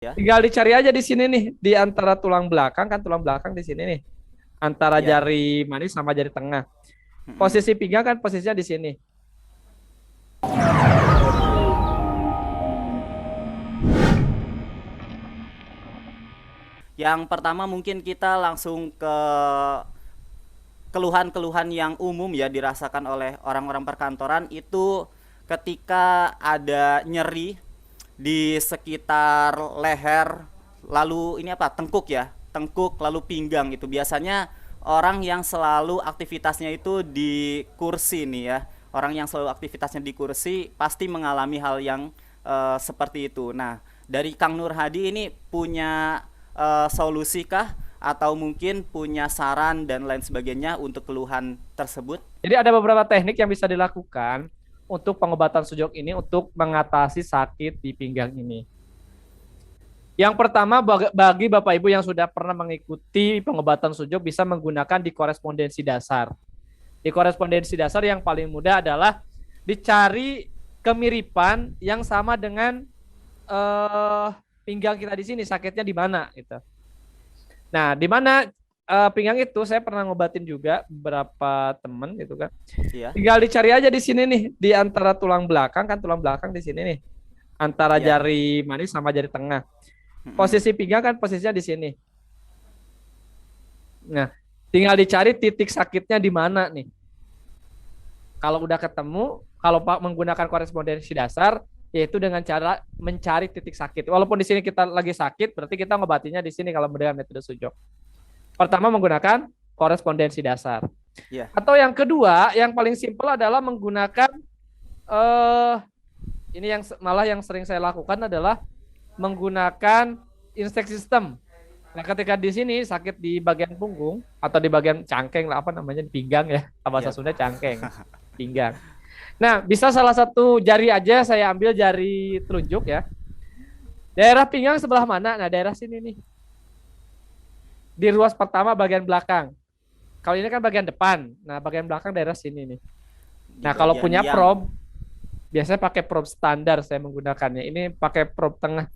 Ya, Tinggal dicari aja di sini nih, di antara tulang belakang kan tulang belakang di sini nih, antara ya. jari manis sama jari tengah. Mm-mm. Posisi pinggang kan posisinya di sini. Yang pertama mungkin kita langsung ke keluhan-keluhan yang umum ya dirasakan oleh orang-orang perkantoran itu ketika ada nyeri di sekitar leher, lalu ini apa, tengkuk ya, tengkuk lalu pinggang. Itu biasanya orang yang selalu aktivitasnya itu di kursi nih ya, orang yang selalu aktivitasnya di kursi pasti mengalami hal yang seperti itu. Nah, dari Kang Nur Hadi ini punya solusi kah atau mungkin punya saran dan lain sebagainya untuk keluhan tersebut? Jadi ada beberapa teknik yang bisa dilakukan untuk pengobatan sujok ini untuk mengatasi sakit di pinggang ini. Yang pertama bagi Bapak Ibu yang sudah pernah mengikuti pengobatan sujok bisa menggunakan di korespondensi dasar. Di korespondensi dasar yang paling mudah adalah dicari kemiripan yang sama dengan pinggang kita di sini sakitnya di mana gitu. Nah, di mana pinggang itu saya pernah ngobatin juga beberapa temen gitu kan. Iya. Tinggal dicari aja di sini nih, di antara tulang belakang kan tulang belakang di sini nih, antara Iya. jari manis sama jari tengah. Mm-mm. Posisi pinggang kan posisinya di sini. Nah, tinggal dicari titik sakitnya di mana nih. Kalau udah ketemu, kalau Pak menggunakan korespondensi dasar, yaitu dengan cara mencari titik sakit. Walaupun di sini kita lagi sakit, berarti kita ngobatinya di sini kalau dengan metode sujok. Pertama menggunakan korespondensi dasar. Iya. Atau yang kedua, yang paling simpel adalah menggunakan eh ini yang malah yang sering saya lakukan adalah menggunakan insect system. Nah, ketika di sini sakit di bagian punggung atau di bagian cangkeng lah apa namanya pinggang ya, bahasa Iya. Sunda cangkeng, pinggang. Nah, bisa salah satu jari aja saya ambil jari telunjuk ya. Daerah pinggang sebelah mana? Nah, daerah sini nih. Di ruas pertama bagian belakang. Kalau ini kan bagian depan. Nah, bagian belakang daerah sini nih. Di Nah, kalau bagian punya yang. probe, biasanya pakai probe standar saya menggunakannya. Ini pakai probe tengah.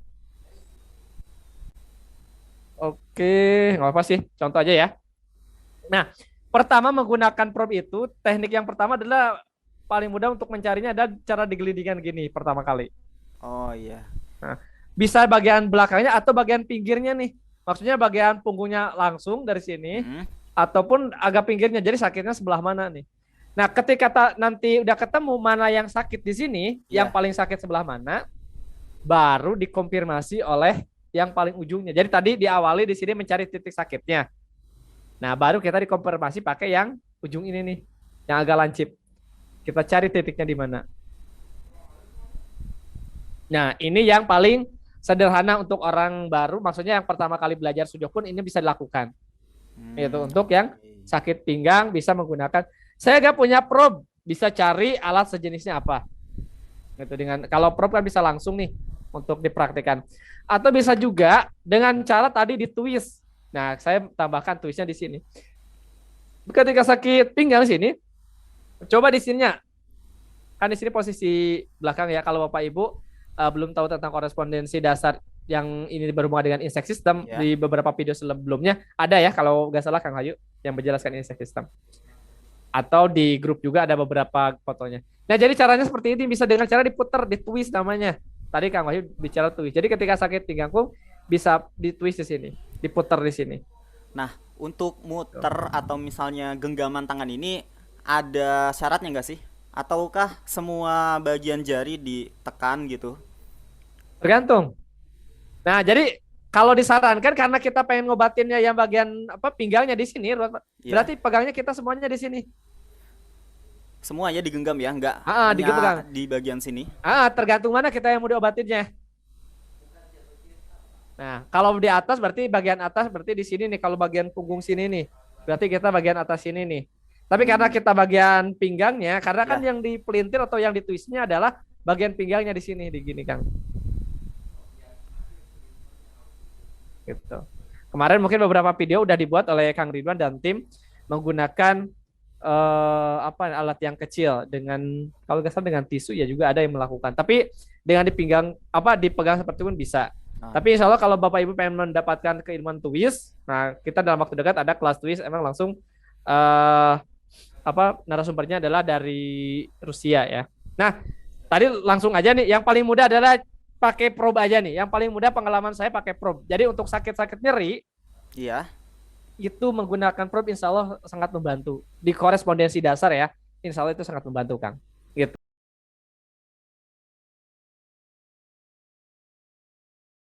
Oke, nggak apa sih. Contoh aja ya. Nah, pertama menggunakan probe itu, teknik yang pertama adalah paling mudah untuk mencarinya adalah cara digelindingkan gini pertama kali. Oh iya. Nah, bisa bagian belakangnya atau bagian pinggirnya nih. Maksudnya bagian punggungnya langsung dari sini Mm-mm. ataupun agak pinggirnya. Jadi sakitnya sebelah mana nih? Nah, ketika nanti udah ketemu mana yang sakit di sini, yang Iya. paling sakit sebelah mana, baru dikonfirmasi oleh yang paling ujungnya. Jadi tadi diawali di sini mencari titik sakitnya. Nah, baru kita dikonfirmasi pakai yang ujung ini nih, yang agak lancip. Kita cari titiknya di mana. Nah, ini yang paling sederhana untuk orang baru, maksudnya yang pertama kali belajar sujud pun ini bisa dilakukan. Itu untuk yang Oke. sakit pinggang bisa menggunakan. Saya gak punya probe, bisa cari alat sejenisnya apa. Gitu dengan kalau probe kan bisa langsung nih untuk dipraktikkan. Atau bisa juga dengan cara tadi ditwist. Nah, saya tambahkan twistnya di sini. Ketika sakit pinggang sini, coba di sininya. Kan di sini posisi belakang ya. Kalau Bapak Ibu belum tahu tentang korespondensi dasar yang ini berhubungan dengan insect system Ya. di beberapa video sebelumnya ada ya kalau nggak salah Kang Hayu yang menjelaskan insect system. Atau di grup juga ada beberapa fotonya. Nah, jadi caranya seperti ini bisa dengan cara diputar, ditwist namanya. Tadi Kang Wahyu bicara twist. Jadi ketika sakit pinggangku bisa ditwist di sini, diputar di sini. Nah, untuk muter atau misalnya genggaman tangan ini ada syaratnya nggak sih? Ataukah semua bagian jari ditekan gitu? Tergantung. Nah, jadi kalau disarankan karena kita pengen ngobatinnya yang bagian apa pinggangnya di sini, Ya. berarti pegangnya kita semuanya di sini. Semua ya digenggam ya, nggak hanya Dipegang. di bagian sini. Tergantung mana kita yang mau diobatinnya. Nah, kalau di atas berarti bagian atas berarti di sini nih. Kalau bagian punggung sini nih, berarti kita bagian atas sini nih. Tapi karena Hmm, kita bagian pinggangnya, karena kan ya. yang dipelintir atau yang ditwistnya adalah bagian pinggangnya di sini, di gini Kang. Gitu. Kemarin mungkin beberapa video udah dibuat oleh Kang Ridwan dan tim menggunakan apa alat yang kecil dengan kalau nggak salah dengan tisu ya juga ada yang melakukan. Tapi dengan dipinggang apa dipegang seperti pun bisa. Tapi insya Allah kalau Bapak Ibu pengen mendapatkan keilmuan TWIS, nah kita dalam waktu dekat ada kelas TWIS, emang langsung eh narasumbernya adalah dari Rusia ya. Nah, tadi langsung aja nih, yang paling mudah adalah pakai probe aja nih. Yang paling mudah pengalaman saya pakai probe. Jadi untuk sakit-sakit nyeri, Iya. itu menggunakan probe insya Allah sangat membantu. Di korespondensi dasar ya, insya Allah itu sangat membantu Kang.